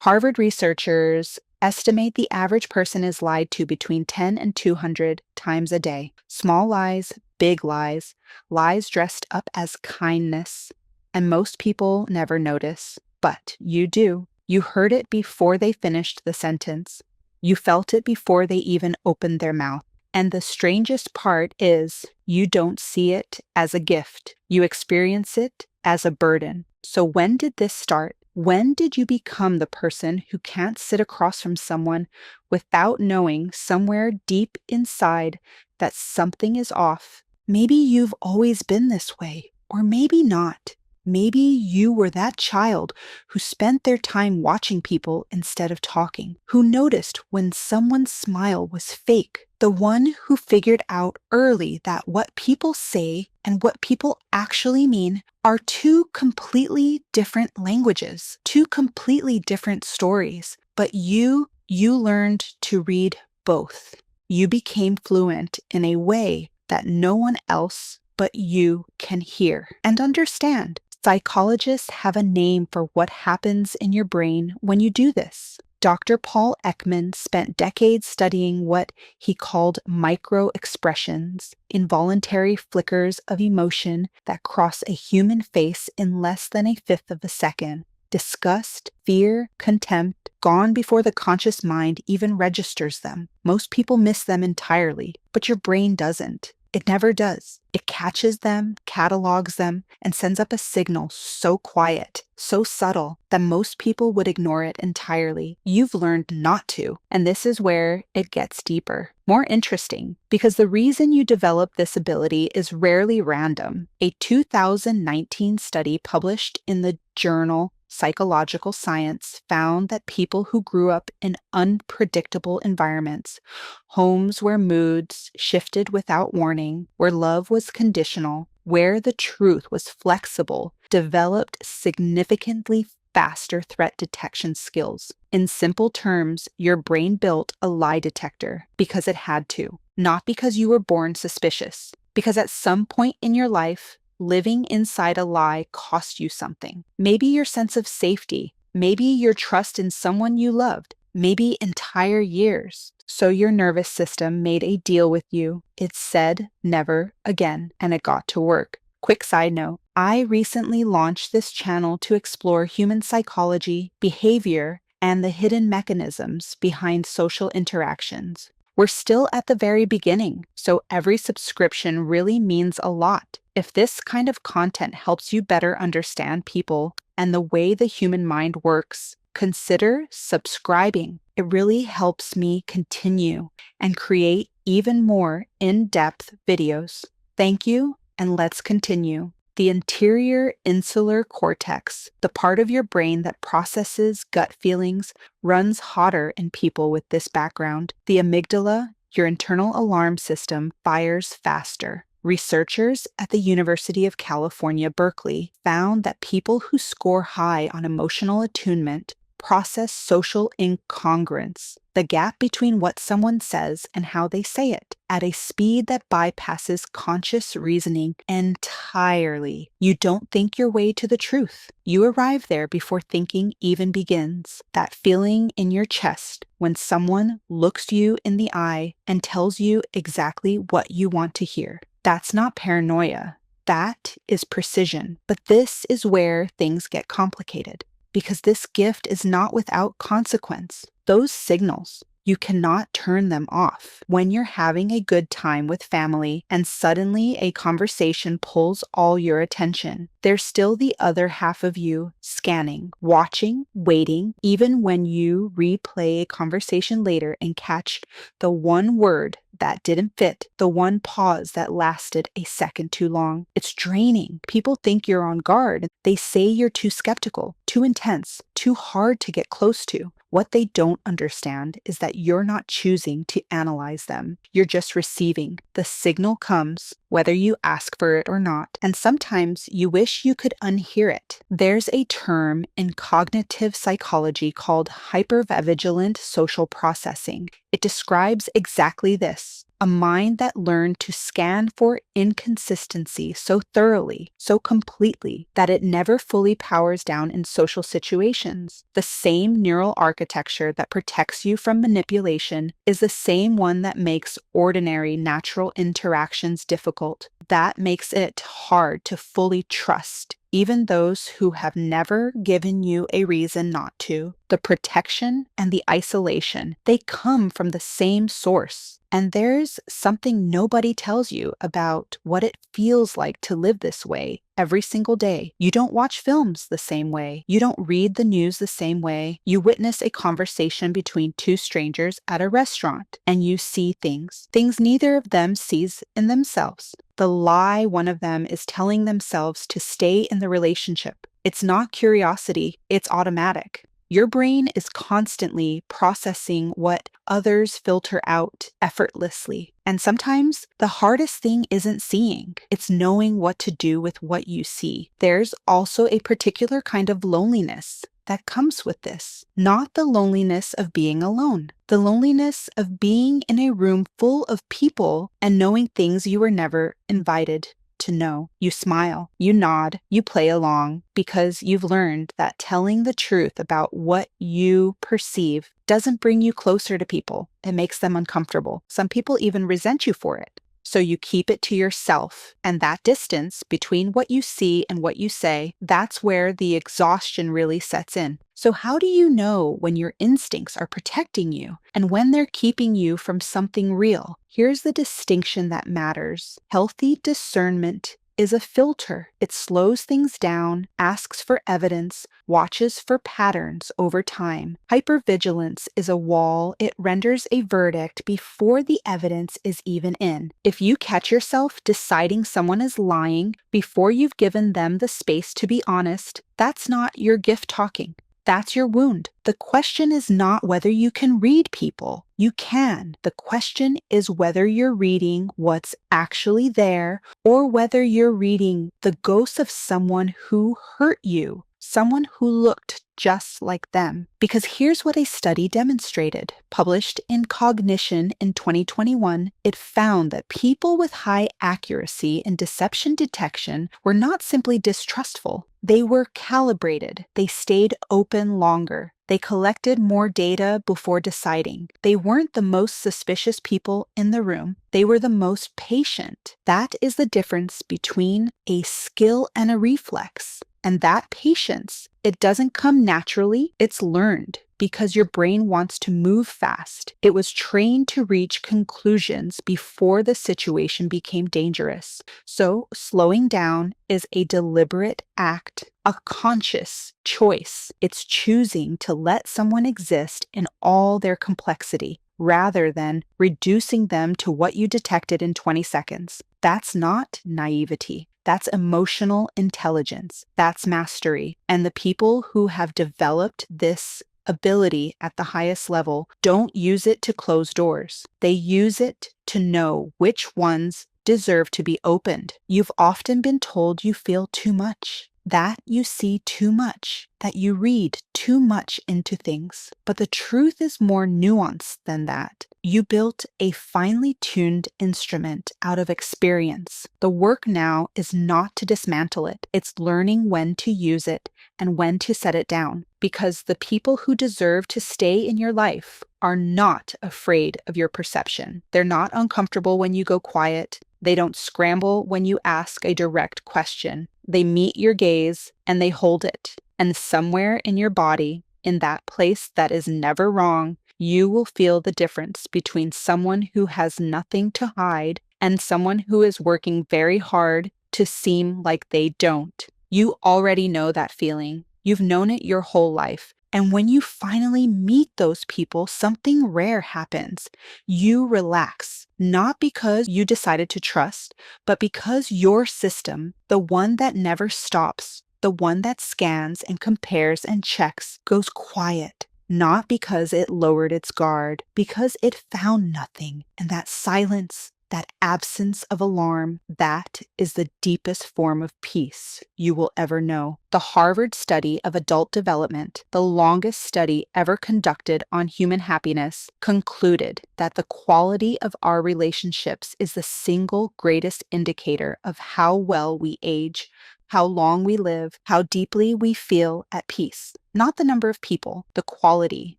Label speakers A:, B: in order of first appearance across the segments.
A: Harvard researchers estimate the average person is lied to between 10 and 200 times a day. Small lies, big lies, lies dressed up as kindness. And most people never notice, but you do. You heard it before they finished the sentence. You felt it before they even opened their mouth. And the strangest part is you don't see it as a gift. You experience it as a burden. So when did this start? When did you become the person who can't sit across from someone without knowing somewhere deep inside that something is off? Maybe you've always been this way, or maybe not. Maybe you were that child who spent their time watching people instead of talking, who noticed when someone's smile was fake, the one who figured out early that what people say and what people actually mean are two completely different languages, two completely different stories. But you learned to read both. You became fluent in a way that no one else but you can hear and understand. Psychologists have a name for what happens in your brain when you do this. Dr. Paul Ekman spent decades studying what he called micro-expressions, involuntary flickers of emotion that cross a human face in less than a fifth of a second. Disgust, fear, contempt, gone before the conscious mind even registers them. Most people miss them entirely, but your brain doesn't. It never does. It catches them, catalogs them, and sends up a signal so quiet, so subtle, that most people would ignore it entirely. You've learned not to, and this is where it gets deeper. More interesting, because the reason you develop this ability is rarely random. A 2019 study published in the journal Psychological Science found that people who grew up in unpredictable environments, homes where moods shifted without warning, where love was conditional, where the truth was flexible, developed significantly faster threat detection skills. In simple terms, your brain built a lie detector because it had to, not because you were born suspicious, because at some point in your life, living inside a lie cost you something. Maybe your sense of safety, maybe your trust in someone you loved, maybe entire years. So your nervous system made a deal with you. It said never again, and it got to work. Quick side note, I recently launched this channel to explore human psychology, behavior, and the hidden mechanisms behind social interactions. We're still at the very beginning, so every subscription really means a lot. If this kind of content helps you better understand people and the way the human mind works, consider subscribing. It really helps me continue and create even more in-depth videos. Thank you, and let's continue. The anterior insular cortex, the part of your brain that processes gut feelings, runs hotter in people with this background. The amygdala, your internal alarm system, fires faster. Researchers at the University of California, Berkeley, found that people who score high on emotional attunement process social incongruence, the gap between what someone says and how they say it, at a speed that bypasses conscious reasoning entirely. You don't think your way to the truth. You arrive there before thinking even begins. That feeling in your chest when someone looks you in the eye and tells you exactly what you want to hear. That's not paranoia. That is precision. But this is where things get complicated, because this gift is not without consequence. Those signals, you cannot turn them off. When you're having a good time with family and suddenly a conversation pulls all your attention, there's still the other half of you scanning, watching, waiting, even when you replay a conversation later and catch the one word that didn't fit, the one pause that lasted a second too long. It's draining. People think you're on guard. They say you're too skeptical, too intense, too hard to get close to. What they don't understand is that you're not choosing to analyze them. You're just receiving. The signal comes, whether you ask for it or not, and sometimes you wish you could unhear it. There's a term in cognitive psychology called hypervigilant social processing. It describes exactly this. a mind that learned to scan for inconsistency so thoroughly, so completely, that it never fully powers down in social situations. The same neural architecture that protects you from manipulation is the same one that makes ordinary natural interactions difficult, that makes it hard to fully trust even those who have never given you a reason not to. The protection and the isolation, they come from the same source. And there's something nobody tells you about what it feels like to live this way every single day. You don't watch films the same way. You don't read the news the same way. You witness a conversation between two strangers at a restaurant, and you see things neither of them sees in themselves. The lie one of them is telling themselves to stay in the relationship. It's not curiosity, it's automatic. Your brain is constantly processing what others filter out effortlessly. And sometimes the hardest thing isn't seeing, it's knowing what to do with what you see. There's also a particular kind of loneliness that comes with this. Not the loneliness of being alone, the loneliness of being in a room full of people and knowing things you were never invited to know. You smile, you nod, you play along because you've learned that telling the truth about what you perceive doesn't bring you closer to people. It makes them uncomfortable. Some people even resent you for it. So you keep it to yourself, and that distance between what you see and what you say, that's where the exhaustion really sets in. So how do you know when your instincts are protecting you and when they're keeping you from something real? Here's the distinction that matters. Healthy discernment is a filter. It slows things down, asks for evidence, watches for patterns over time. Hypervigilance is a wall. It renders a verdict before the evidence is even in. If you catch yourself deciding someone is lying before you've given them the space to be honest, that's not your gift talking. That's your wound. The question is not whether you can read people. You can. The question is whether you're reading what's actually there or whether you're reading the ghost of someone who hurt you, someone who looked just like them. Because here's what a study demonstrated. Published in Cognition in 2021, it found that people with high accuracy in deception detection were not simply distrustful. They were calibrated. They stayed open longer. They collected more data before deciding. They weren't the most suspicious people in the room. They were the most patient. That is the difference between a skill and a reflex. And that patience, it doesn't come naturally, it's learned because your brain wants to move fast. It was trained to reach conclusions before the situation became dangerous. So slowing down is a deliberate act, a conscious choice. It's choosing to let someone exist in all their complexity rather than reducing them to what you detected in 20 seconds. That's not naivety. That's emotional intelligence. That's mastery. And the people who have developed this ability at the highest level don't use it to close doors. They use it to know which ones deserve to be opened. You've often been told you feel too much, that you see too much, that you read too much into things. But the truth is more nuanced than that. You built a finely tuned instrument out of experience. The work now is not to dismantle it. It's learning when to use it and when to set it down. Because the people who deserve to stay in your life are not afraid of your perception. They're not uncomfortable when you go quiet. They don't scramble when you ask a direct question. They meet your gaze and they hold it. And somewhere in your body, in that place that is never wrong, you will feel the difference between someone who has nothing to hide and someone who is working very hard to seem like they don't. You already know that feeling. You've known it your whole life. And when you finally meet those people, something rare happens. You relax, not because you decided to trust, but because your system, the one that never stops, the one that scans and compares and checks, goes quiet. Not because it lowered its guard, because it found nothing. And that silence, That absence of alarm, that is the deepest form of peace you will ever know. The Harvard study of adult development, the longest study ever conducted on human happiness, concluded that the quality of our relationships is the single greatest indicator of how well we age, how long we live, how deeply we feel at peace. Not the number of people, the quality.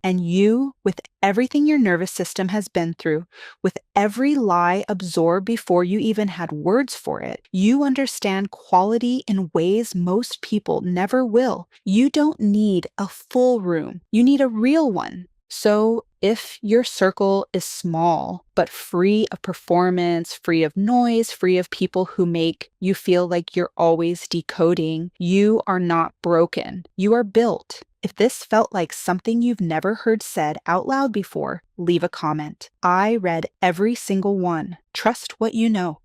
A: And you, with everything your nervous system has been through, with every lie absorbed before you even had words for it, you understand quality in ways most people never will. You don't need a full room. You need a real one. So if your circle is small, but free of performance, free of noise, free of people who make you feel like you're always decoding, you are not broken. You are built. If this felt like something you've never heard said out loud before, leave a comment. I read every single one. Trust what you know.